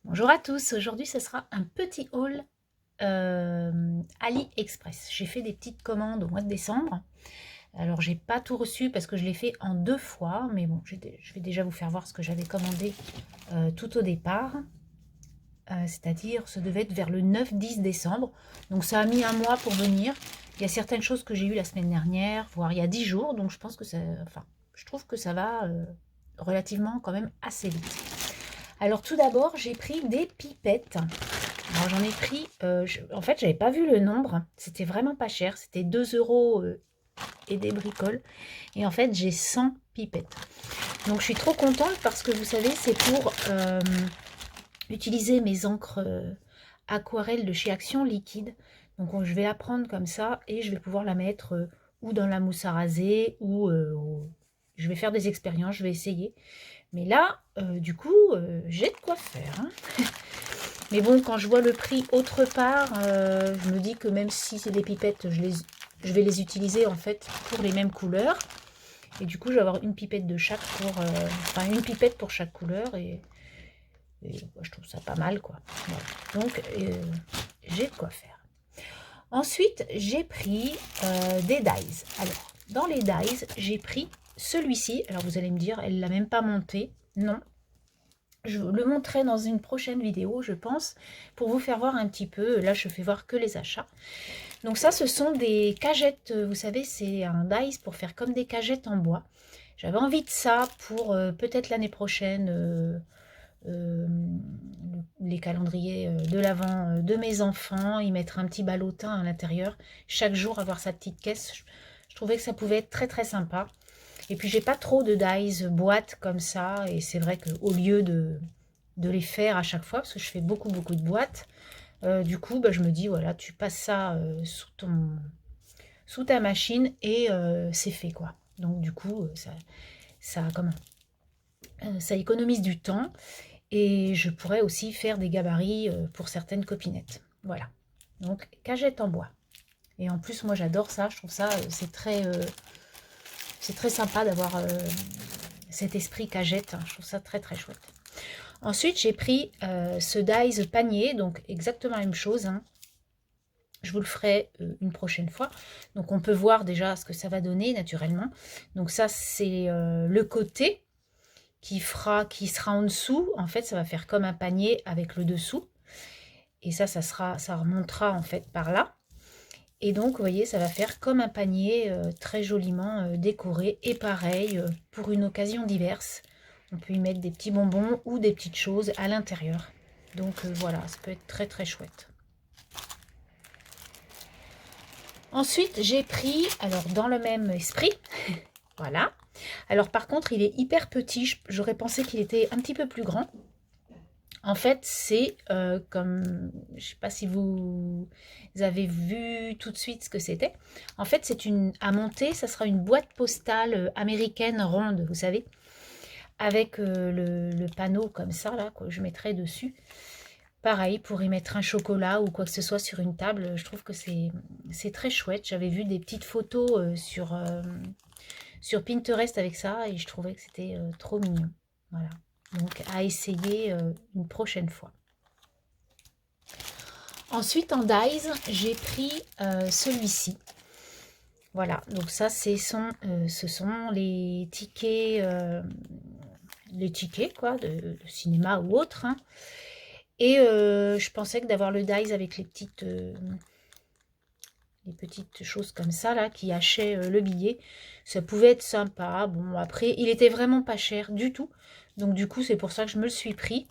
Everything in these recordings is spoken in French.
Bonjour à tous, aujourd'hui ce sera un petit haul AliExpress. J'ai fait des petites commandes au mois de décembre. Alors j'ai pas tout reçu parce que je l'ai fait en 2 fois, mais bon, je vais déjà vous faire voir ce que j'avais commandé tout au départ. C'est-à-dire, ça devait être vers le 9-10 décembre. Donc ça a mis un mois pour venir. Il y a certaines choses que j'ai eues la semaine dernière, voire il y a 10 jours, donc je pense que ça, enfin, je trouve que ça va relativement quand même assez vite. Alors tout d'abord, j'ai pris des pipettes. Alors j'en ai pris, en fait j'avais pas vu le nombre, c'était vraiment pas cher, c'était 2 € et des bricoles. Et en fait j'ai 100 pipettes. Donc je suis trop contente parce que vous savez c'est pour utiliser mes encres aquarelles de chez Action Liquide. Donc je vais la prendre comme ça et je vais pouvoir la mettre ou dans la mousse à raser ou je vais faire des expériences, je vais essayer. Mais là, du coup, j'ai de quoi faire. Hein. Mais bon, quand je vois le prix autre part, je me dis que même si c'est des pipettes, je vais les utiliser en fait pour les mêmes couleurs. Et du coup, je vais avoir une pipette de chaque pour, enfin une pipette pour chaque couleur et je trouve ça pas mal quoi. Voilà. Donc j'ai de quoi faire. Ensuite, j'ai pris des dies. Alors, dans les dies, j'ai pris celui-ci. Alors vous allez me dire, elle l'a même pas monté. Non, je le montrerai dans une prochaine vidéo, je pense, pour vous faire voir un petit peu. Là, je fais voir que les achats. Donc ça, ce sont des cagettes. Vous savez, c'est un dies pour faire comme des cagettes en bois. J'avais envie de ça pour peut-être l'année prochaine, euh, les calendriers de l'Avent de mes enfants, y mettre un petit ballotin à l'intérieur. Chaque jour, avoir sa petite caisse. Je trouvais que ça pouvait être très très sympa. Et puis j'ai pas trop de dies boîtes comme ça, et c'est vrai qu'au lieu de les faire à chaque fois, parce que je fais beaucoup de boîtes, du coup bah, je me dis voilà, tu passes ça sous ta machine et c'est fait quoi. Donc du coup ça économise du temps et je pourrais aussi faire des gabarits pour certaines copinettes. Voilà. Donc cagette en bois. Et en plus moi j'adore ça, je trouve ça c'est très sympa d'avoir cet esprit cagette, hein. Je trouve ça très très chouette. Ensuite, j'ai pris ce dies panier, donc exactement la même chose. Hein. Je vous le ferai une prochaine fois. Donc, on peut voir déjà ce que ça va donner naturellement. Donc, ça, c'est le côté qui sera en dessous. En fait, ça va faire comme un panier avec le dessous. Et ça remontera en fait par là. Et donc, vous voyez, ça va faire comme un panier très joliment décoré. Et pareil, pour une occasion diverse. On peut y mettre des petits bonbons ou des petites choses à l'intérieur. Donc voilà, ça peut être très très chouette. Ensuite, j'ai pris, alors dans le même esprit, voilà. Alors par contre, il est hyper petit. J'aurais pensé qu'il était un petit peu plus grand. En fait, c'est comme, je ne sais pas si vous avez vu tout de suite ce que c'était. En fait, c'est à monter, ça sera une boîte postale américaine ronde, vous savez, avec le panneau comme ça, là, que je mettrai dessus. Pareil, pour y mettre un chocolat ou quoi que ce soit sur une table, je trouve que c'est très chouette. J'avais vu des petites photos sur Pinterest avec ça et je trouvais que c'était trop mignon. Voilà, donc à essayer une prochaine fois. Ensuite, en dies, j'ai pris celui-ci. Voilà, donc ça, ce sont les tickets quoi, de cinéma ou autre. Hein. Et je pensais que d'avoir le dies avec les petites choses comme ça, là, qui hachaient le billet, ça pouvait être sympa. Bon, après, il était vraiment pas cher du tout. Donc, du coup, c'est pour ça que je me le suis pris.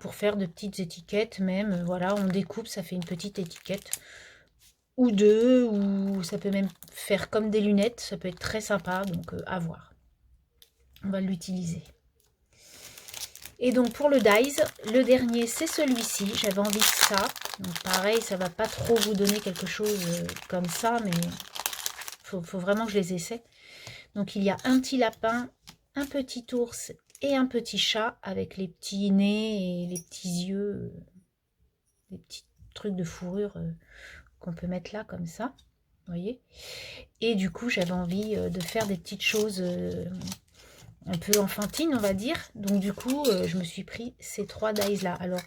Pour faire de petites étiquettes même. Voilà, on découpe, ça fait une petite étiquette. Ou deux, ou ça peut même faire comme des lunettes. Ça peut être très sympa, donc à voir. On va l'utiliser. Et donc pour le dies, le dernier c'est celui-ci, j'avais envie de ça. Donc pareil, ça va pas trop vous donner quelque chose comme ça, mais faut vraiment que je les essaie. Donc il y a un petit lapin, un petit ours et un petit chat avec les petits nez et les petits yeux, des petits trucs de fourrure qu'on peut mettre là comme ça, vous voyez. Et du coup j'avais envie de faire des petites choses un peu enfantine, on va dire. Donc du coup, je me suis pris ces 3 dies là. Alors,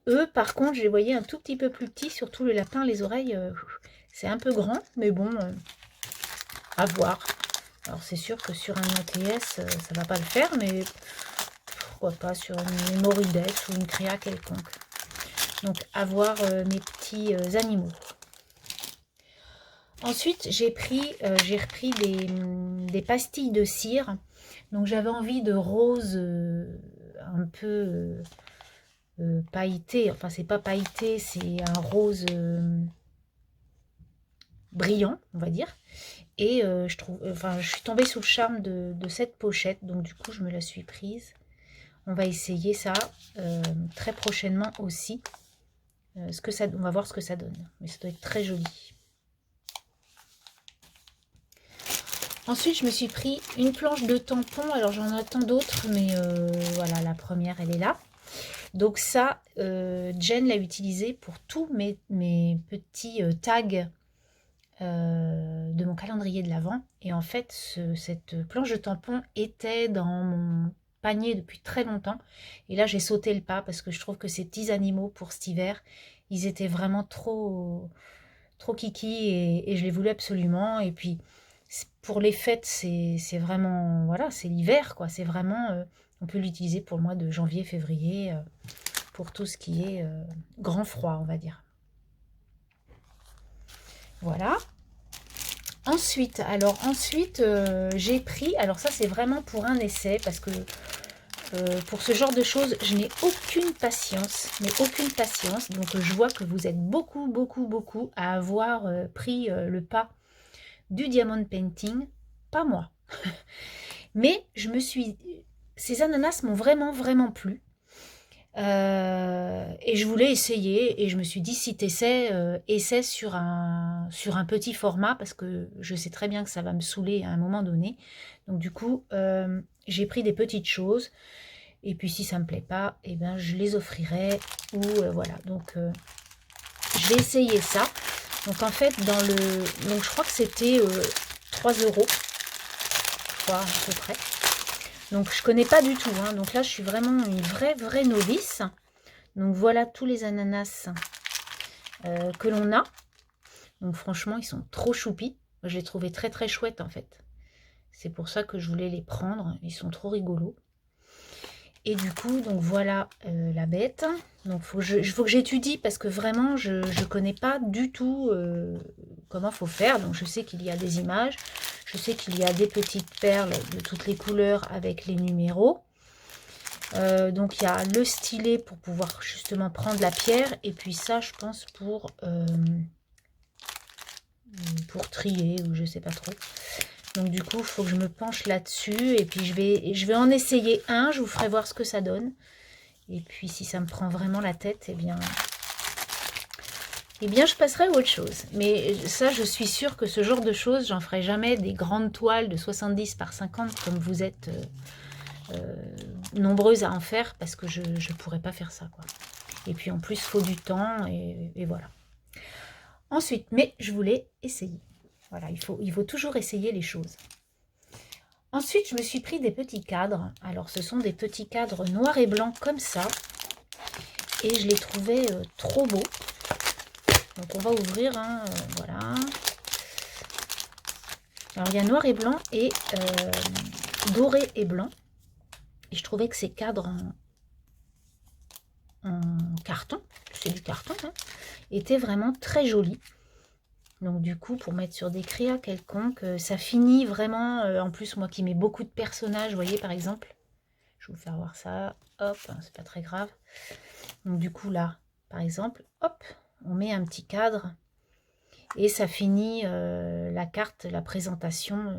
eux, par contre, je les voyais un tout petit peu plus petits, surtout le lapin, les oreilles, c'est un peu grand, mais bon, à voir. Alors c'est sûr que sur un ATS, ça va pas le faire, mais pourquoi pas sur une Mémoridesse ou une créa quelconque. Donc à voir mes petits animaux. Ensuite, j'ai repris des pastilles de cire. Donc j'avais envie de rose un peu pailleté. Enfin, c'est pas pailleté, c'est un rose brillant, on va dire. Et je suis tombée sous le charme de cette pochette. Donc du coup, je me la suis prise. On va essayer ça très prochainement aussi. On va voir ce que ça donne. Mais ça doit être très joli. Ensuite, je me suis pris une planche de tampons. Alors, j'en attends d'autres, mais voilà, la première, elle est là. Donc ça, Jen l'a utilisé pour tous mes petits tags de mon calendrier de l'Avent. Et en fait, cette planche de tampons était dans mon panier depuis très longtemps. Et là, j'ai sauté le pas parce que je trouve que ces petits animaux pour cet hiver, ils étaient vraiment trop kiki et je les voulais absolument. Et puis, pour les fêtes, c'est vraiment, voilà, c'est l'hiver, quoi. C'est vraiment, on peut l'utiliser pour le mois de janvier, février, pour tout ce qui est grand froid, on va dire. Voilà. Ensuite, j'ai pris, alors ça c'est vraiment pour un essai, parce que pour ce genre de choses, je n'ai aucune patience, mais aucune patience. Donc je vois que vous êtes beaucoup, beaucoup, beaucoup à avoir pris le pas du diamond painting, pas moi. Mais ces ananas m'ont vraiment, vraiment plu. Et je voulais essayer, et je me suis dit, si tu essaie sur un petit format, parce que je sais très bien que ça va me saouler à un moment donné. Donc du coup, j'ai pris des petites choses, et puis si ça me plaît pas, eh ben, je les offrirai, ou voilà. Donc je vais essayer ça. Donc en fait, donc je crois que c'était 3 €, je crois, à peu près. Donc je connais pas du tout, hein. Donc là je suis vraiment une vraie novice. Donc voilà tous les ananas que l'on a. Donc franchement ils sont trop choupis. Moi, je les trouvais très chouettes en fait. C'est pour ça que je voulais les prendre. Ils sont trop rigolos. Et du coup donc voilà la bête. Donc faut que j'étudie parce que vraiment je connais pas du tout comment faut faire. Donc je sais qu'il y a des images. Je sais qu'il y a des petites perles de toutes les couleurs avec les numéros. Donc il y a le stylet pour pouvoir justement prendre la pierre. Et puis ça je pense pour trier ou je sais pas trop. Donc du coup il faut que je me penche là-dessus. Et puis je vais en essayer un. Je vous ferai voir ce que ça donne. Et puis si ça me prend vraiment la tête, eh bien je passerai à autre chose. Mais ça, je suis sûre que ce genre de choses, j'en ferai jamais des grandes toiles de 70 par 50 comme vous êtes nombreuses à en faire, parce que je ne pourrais pas faire ça, quoi. Et puis en plus, il faut du temps, et voilà. Ensuite, mais je voulais essayer. Voilà, il faut toujours essayer les choses. Ensuite, je me suis pris des petits cadres. Alors, ce sont des petits cadres noirs et blancs comme ça. Et je les trouvais trop beaux. Donc on va ouvrir, hein, voilà. Alors il y a noir et blanc et doré et blanc. Et je trouvais que ces cadres en carton, c'est du carton, hein, étaient vraiment très jolis. Donc du coup, pour mettre sur des créas quelconques, ça finit vraiment, en plus moi qui mets beaucoup de personnages, vous voyez par exemple, je vais vous faire voir ça, hop, hein, c'est pas très grave. Donc du coup là, par exemple, hop, on met un petit cadre. Et ça finit la carte, la présentation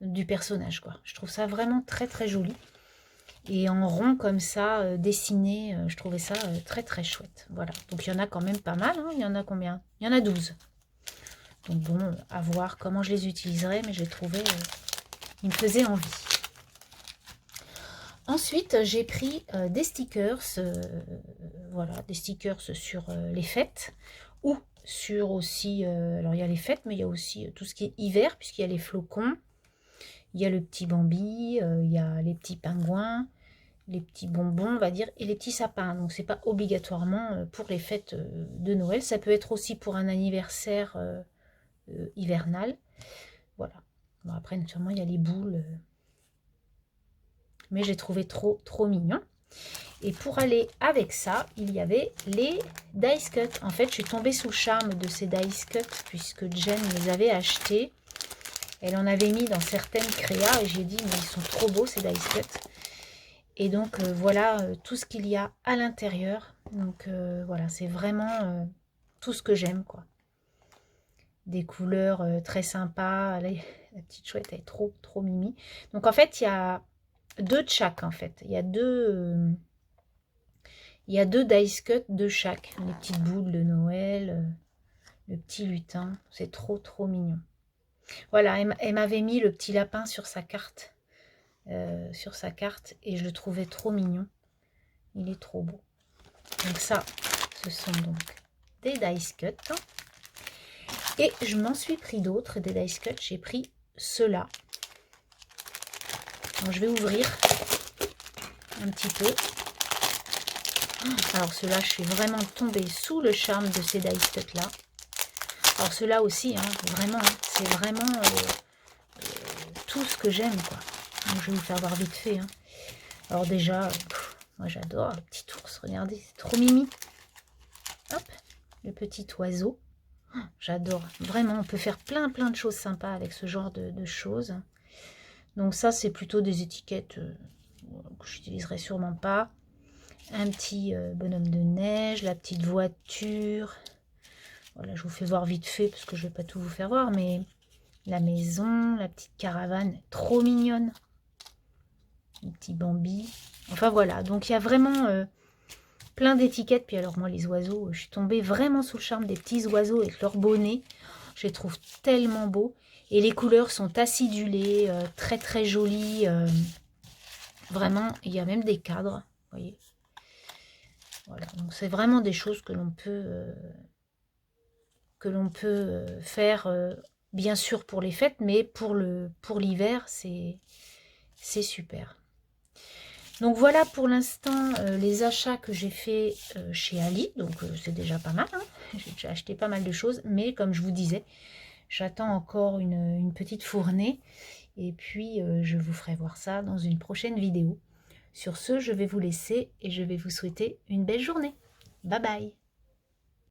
du personnage, quoi. Je trouve ça vraiment très joli. Et en rond comme ça, dessiné, je trouvais ça très chouette. Voilà. Donc il y en a quand même pas mal. Hein. Il y en a combien? Il y en a 12. Donc bon, à voir comment je les utiliserai, mais je les trouvais, ils me faisaient envie. Ensuite, j'ai pris des stickers, voilà, des stickers sur les fêtes, ou sur aussi, alors il y a les fêtes, mais il y a aussi tout ce qui est hiver, puisqu'il y a les flocons. Il y a le petit Bambi, il y a les petits pingouins, les petits bonbons, on va dire, et les petits sapins. Donc, c'est pas obligatoirement pour les fêtes de Noël. Ça peut être aussi pour un anniversaire hivernal. Voilà. Bon, après, naturellement, il y a les boules. Mais j'ai trouvé trop mignon. Et pour aller avec ça, il y avait les Dice Cut. En fait, je suis tombée sous le charme de ces Dice Cut puisque Jen les avait achetés. Elle en avait mis dans certaines créas et j'ai dit, mais ils sont trop beaux ces Dice Cut. Et donc, voilà tout ce qu'il y a à l'intérieur. Donc, voilà, c'est vraiment tout ce que j'aime, quoi. Des couleurs très sympas. La petite chouette, elle est trop mimi. Donc, en fait, il y a 2 de chaque, en fait. Il y a deux dice cut de chaque. Les petites boules de Noël, le petit lutin. C'est trop mignon. Voilà, elle m'avait mis le petit lapin sur sa carte. Et je le trouvais trop mignon. Il est trop beau. Donc ça, ce sont donc des dice cut. Et je m'en suis pris d'autres, des dice cut. J'ai pris ceux-là. Donc je vais ouvrir un petit peu. Alors ceux-là, je suis vraiment tombée sous le charme de ces dice cut là. Alors ceux-là aussi, hein, vraiment, hein, c'est vraiment tout ce que j'aime, quoi. Donc, je vais vous faire voir vite fait. Hein. Alors déjà, moi j'adore le petit ours, regardez, c'est trop mimi. Hop, le petit oiseau. Oh, j'adore, vraiment, on peut faire plein de choses sympas avec ce genre de choses. Donc ça, c'est plutôt des étiquettes que j'utiliserai sûrement pas. Un petit bonhomme de neige, la petite voiture. Voilà, je vous fais voir vite fait parce que je vais pas tout vous faire voir, mais la maison, la petite caravane, trop mignonne. Le petit Bambi. Enfin voilà, donc il y a vraiment plein d'étiquettes. Puis alors moi, les oiseaux, je suis tombée vraiment sous le charme des petits oiseaux avec leur bonnet. Je les trouve tellement beaux. Et les couleurs sont acidulées, très jolies. Vraiment, il y a même des cadres, vous voyez. Voilà, donc c'est vraiment des choses que l'on peut faire, bien sûr pour les fêtes, mais pour l'hiver, c'est super. Donc voilà pour l'instant les achats que j'ai fait chez Ali, donc c'est déjà pas mal, hein. J'ai déjà acheté pas mal de choses, mais comme je vous disais, j'attends encore une petite fournée, et puis je vous ferai voir ça dans une prochaine vidéo. Sur ce, je vais vous laisser et je vais vous souhaiter une belle journée. Bye bye!